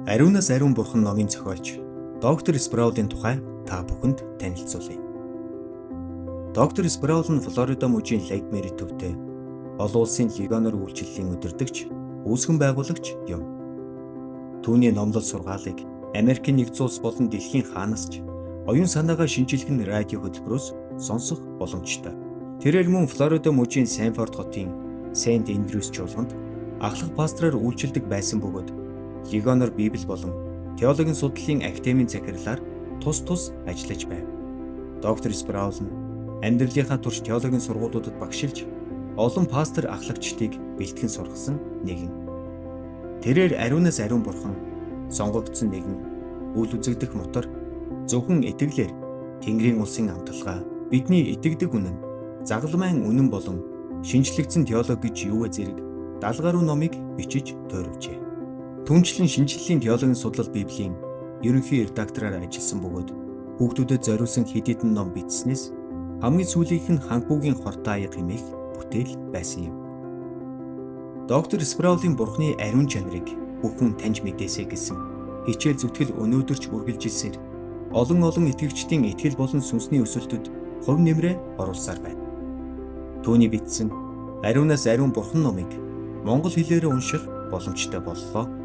Ариунаас ариун бурхан номын зохиолч доктор Спраулын тухай та бүхэнд танилцуулъя. Доктор Спраул нь Флорида мужийн Лейк Мэри төвтэй олон улсын легионер үйлчлэлийн удирдагч, үүсгэн байгуулагч юм. Түүний номлол сургаалыг Америкийн нэгдсэн улс болон дэлхийн хаанасч оюун санаагаа шинжилгэн радио хөтөлбөрөөс сонсох боломжтой. Тэрээр мөн Флорида мужийн Сэнфорд хотын Сент Эндрюс чуулганд ахлах пастораар үйлчилдэг байсан бөгөөд легионер Библи болон теологийн судлалын академийн захирлаар тус ажиллаж байв. Доктор Спраул нь амьдралынхаа турш теологийн сургуулиудад багшилж олон пастор ахлагчдыг бэлтгэн сургасан нэгэн. Тэрээр ариунаас ариун бурхан сонгогдсон нэгэн үл үзэгдэх мотор зөвхөн итгэлээр Тэнгэрийн улсын амталгаа бидний итгэдэг үнэн загалмайн үнэн болон шинжлэгдсэн теологи гэж юу вэ зэрэг 70 гаруй номыг бичиж тойрвжээ. Түүнчлэн шинжлэлийн теологийн судлал Библийн ерөнхий редактораар ажилласан бөгөөд хүүхдүүдэд зориулсан хэд хэдэн ном бичснээс хамгийн сүүлийнх нь ханхүүгийн хортой аяга хэмээх бүтээл байсан юм. Доктор Спраулын бурхны ариун чанарыг бүх хүн таньж мэдээсэй гэсэн хичээл зүтгэл өнөөдөрч үргэлжилсээр олон итгэгчдийн итгэл болон сүнсний өсөлтөд хувь нэмрээ оруулсаар байна. Түүний бичсэн Ариунаас ариун бурхан номыг монгол хэлээр унших боломжтой боллоо.